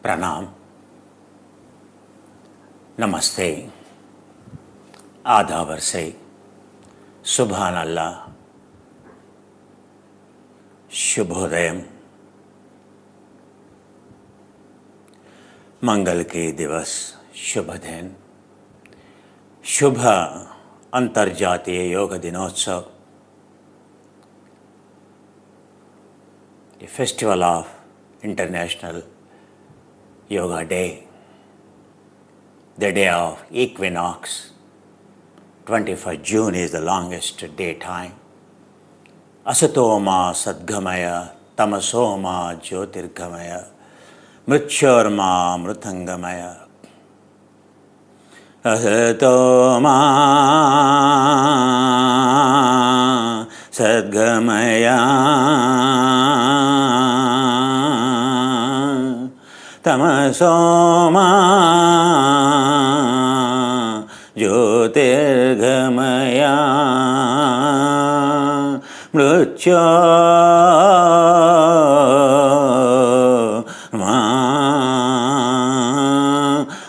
प्रणाम, नमस्ते, आदाब से, सुभान अल्लाह, शुभोदयम। मंगल के दिवस, शुभ दिन, शुभ अंतर्जातीय योग दिनोत्सव, the festival of International Yoga Day, the day of equinox. 21st June is the longest daytime. Asatoma sadgamaya, tamasoma jyotirgamaya, mrityorma mrutangamaya. Asatoma sadgamaya, tamasoma jyotirgamaya, mrityorma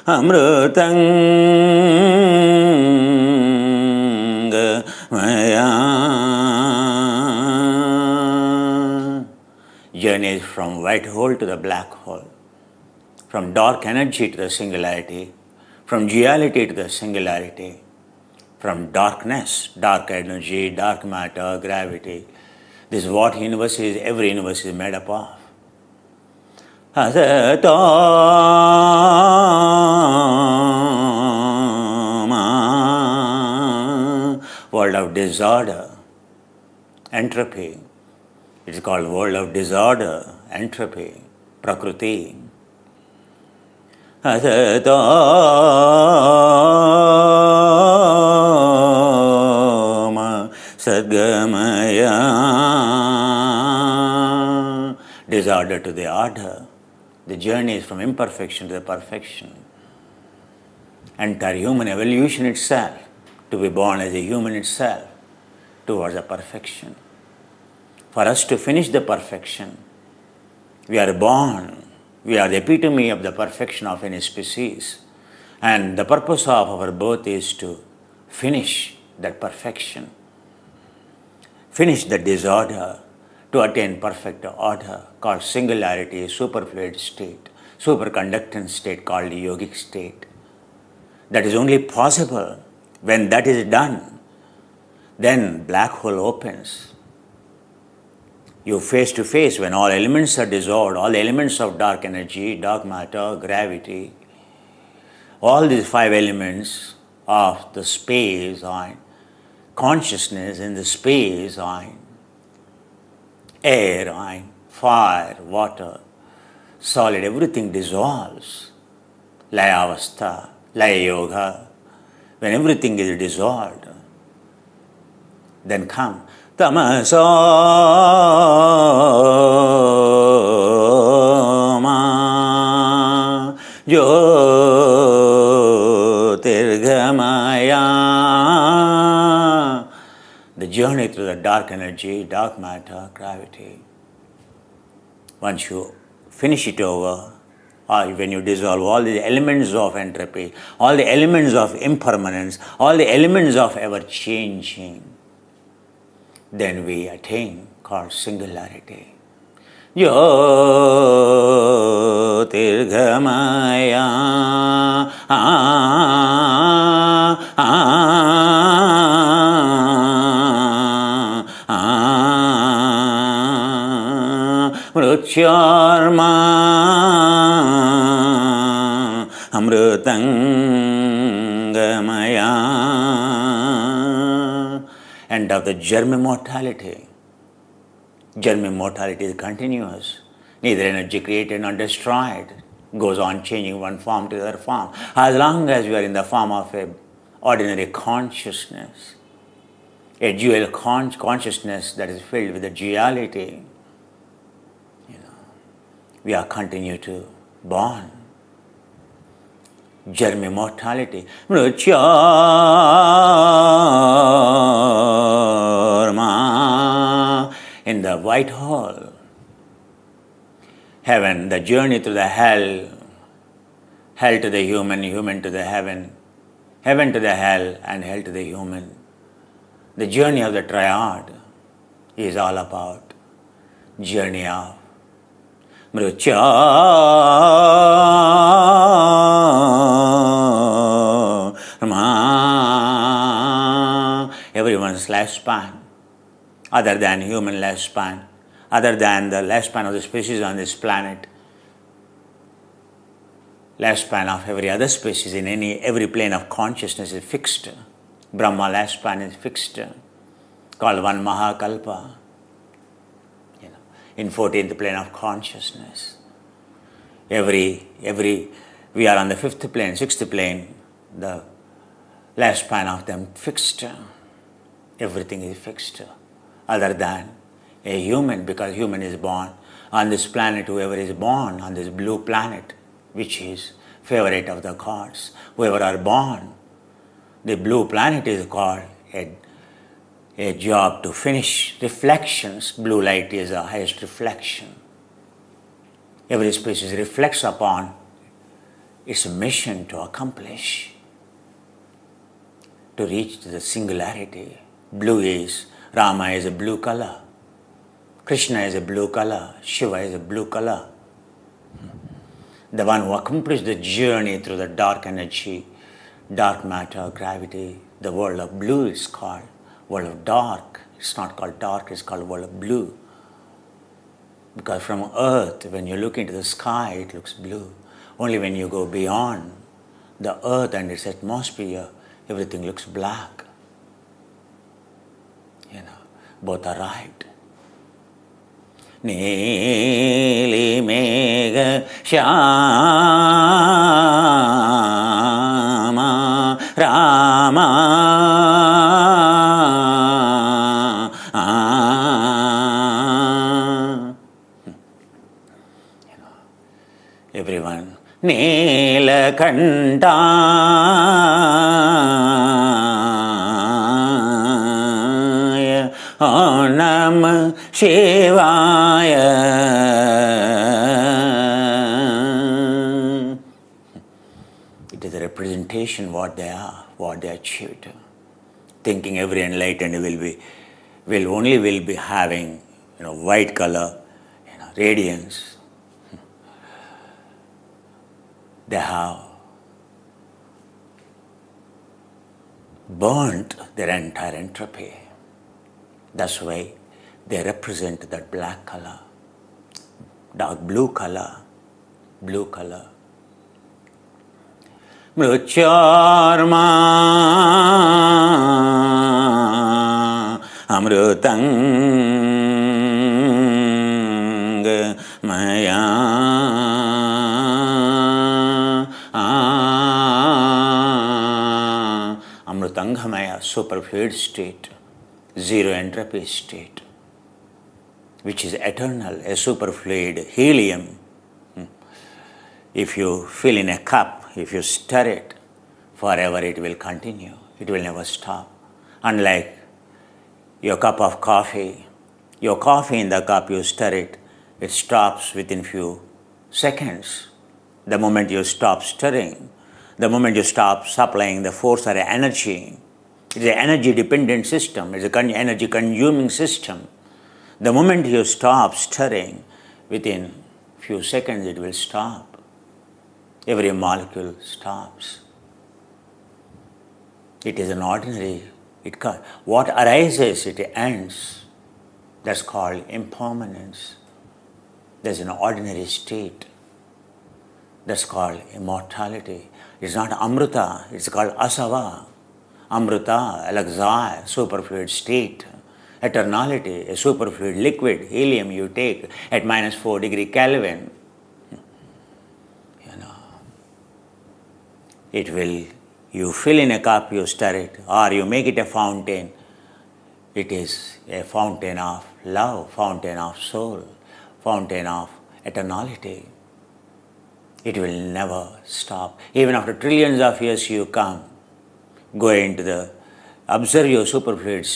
amrutangamaya. Journeys from white hole to the black hole, from dark energy to the singularity, from duality to the singularity, from darkness, dark energy, dark matter, gravity. This is what universe is, every universe is made up of. World of disorder, entropy. It is called world of disorder, entropy, Prakruti. Asatoma sadgamaya, disorder to the order. The journey is from imperfection to the perfection. Entire human evolution itself, to be born as a human itself, towards the perfection. For us to finish the perfection, we are born, we are the epitome of the perfection of any species. And the purpose of our birth is to finish that perfection, finish the disorder, to attain perfect order called singularity, superfluid state, superconductant state called the yogic state. That is only possible when that is done. Then black hole opens. You face to face when all elements are dissolved, all elements of dark energy, dark matter, gravity, all these five elements of the space on consciousness in the space on air, on fire, water, solid, everything dissolves. Laya avastha, laya yoga. When everything is dissolved, then come tamasoma jyotirgamaya. The journey through the dark energy, dark matter, gravity. Once you finish it over, or when you dissolve all the elements of entropy, all the elements of impermanence, all the elements of ever-changing, then we attain called singularity. Jyotirgamaya, mrityorma amrutangamaya. End of the germ immortality. Germ immortality is continuous. Neither energy created nor destroyed. Goes on changing one form to the other form. As long as we are in the form of a ordinary consciousness, a dual consciousness that is filled with the duality, we are continue to born. Germ immortality. Mrityorma. the white hole. Heaven, the journey through the hell hell to the human, human to the heaven, heaven to the hell, and hell to the human. The journey of the triad is all about journey of mritya. Everyone's lifespan, other than human lifespan, other than the lifespan of the species on this planet, lifespan of every other species in every plane of consciousness is fixed. Brahma lifespan is fixed, called one Mahakalpa, in 14th plane of consciousness. We are on the 5th plane, 6th plane, the lifespan of them fixed. Everything is fixed, other than a human, because human is born on this planet. Whoever is born on this blue planet, which is favorite of the gods, whoever are born, the blue planet is called a job to finish reflections. Blue light is the highest reflection. Every species reflects upon its mission to accomplish, to reach the singularity. Blue is, Rama is a blue color, Krishna is a blue color, Shiva is a blue color. The one who accomplished the journey through the dark energy, dark matter, gravity, the world of blue is called world of dark. It's not called dark, it's called world of blue. Because from earth, when you look into the sky, it looks blue. Only when you go beyond the earth and its atmosphere, everything looks black. Both are right. Neeli Megha Shyama Rama. Everyone. Neelakanta Namah Shivaya. It is a representation what they are, what they achieved. Thinking every enlightened will only be having white color, radiance. They have burnt their entire entropy. That's why they represent that black color, dark blue color, blue color. Mrutyarma amrutang maya amrutangamaya, superfluid state, zero entropy state, which is eternal, a superfluid helium. If you fill in a cup, if you stir it, forever it will continue. It will never stop. Unlike your cup of coffee, your coffee in the cup, you stir it, it stops within few seconds. The moment you stop stirring, the moment you stop supplying the force or energy, it is an energy dependent system, it is an energy consuming system. The moment you stop stirring, within few seconds it will stop. Every molecule stops. It is an ordinary, what arises, it ends. That's called impermanence. There's an ordinary state. That's called immortality. It's not Amrita, it's called Asava. Amrita, elixir, superfluid state. Eternality, a superfluid liquid, helium you take at -4 degree Kelvin. It will, you fill in a cup, you stir it, or you make it a fountain. It is a fountain of love, fountain of soul, fountain of eternality. It will never stop. Even after trillions of years you come, go into observe your superfluid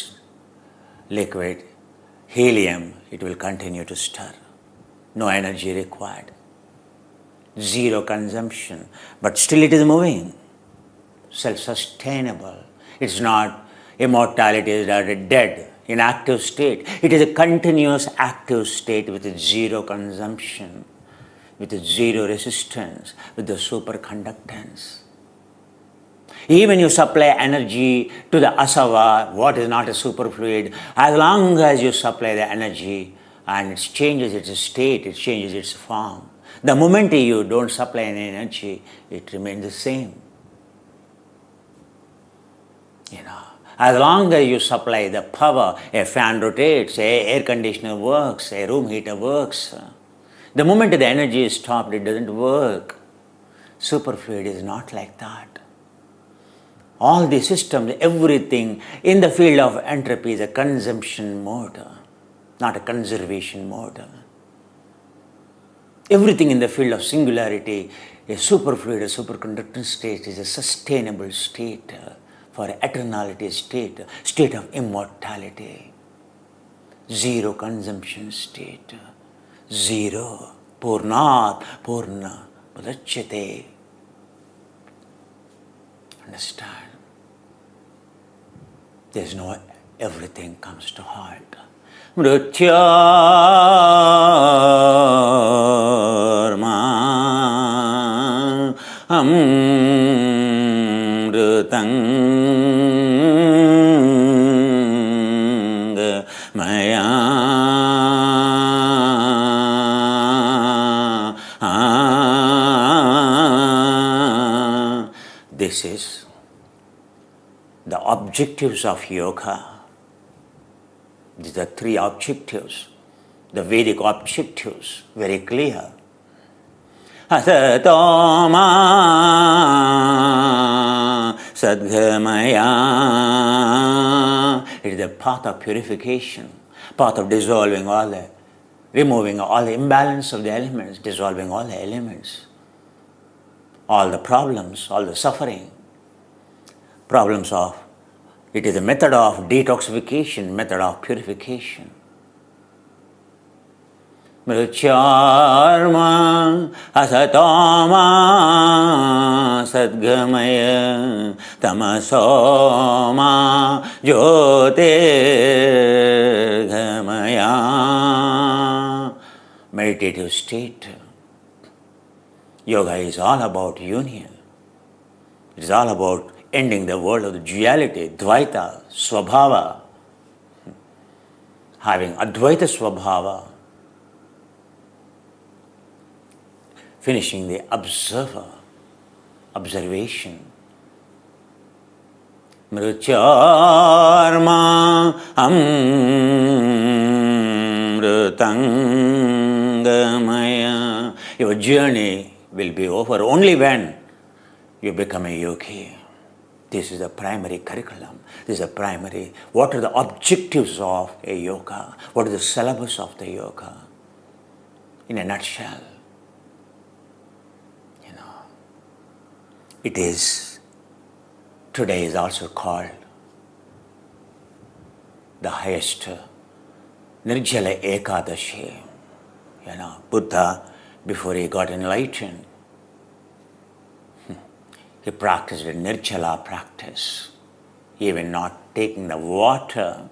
liquid, helium, it will continue to stir. No energy required. zero consumption, but still it is moving, self-sustainable. It's not immortality, is not a dead, inactive state. It is a continuous active state with zero consumption, with zero resistance, with the superconductance. Even you supply energy to the asava, what is not a superfluid, as long as you supply the energy and it changes its state, it changes its form. The moment you don't supply any energy, it remains the same. As long as you supply the power, a fan rotates, a air conditioner works, a room heater works. The moment the energy is stopped, it doesn't work. Superfluid is not like that. All the systems, everything in the field of entropy is a consumption mode, not a conservation mode. Everything in the field of singularity, a superfluid, a superconducting state is a sustainable state for eternality state, state of immortality, zero consumption state, zero, purnat, purna, mudachyate. Understand? There's no everything comes to halt. Mrityarma amrutang maya This is the objectives of yoga. These are three objectives. The Vedic objectives, very clear. Asatoma sadgamaya. It is the path of purification, path of dissolving removing all the imbalance of the elements, dissolving all the elements, all the problems, all the suffering. Problems of, it is a method of detoxification, method of purification. Mrityarma asatoma sadgamaya tamasoma jyotirgamaya. Meditative state. Yoga is all about union. It is all about ending the world of the duality, Dvaita, Swabhava, having Advaita Swabhava, finishing the observation. Mrityarma amrutangamaya. Your journey will be over only when you become a yogi. This is the primary curriculum. This is the primary. What are the objectives of a yoga? What is the syllabus of the yoga? In a nutshell, it is, today is also called the highest Nirjala Ekadashi. Buddha, before he got enlightened, he practiced a Nirjala practice, even not taking the water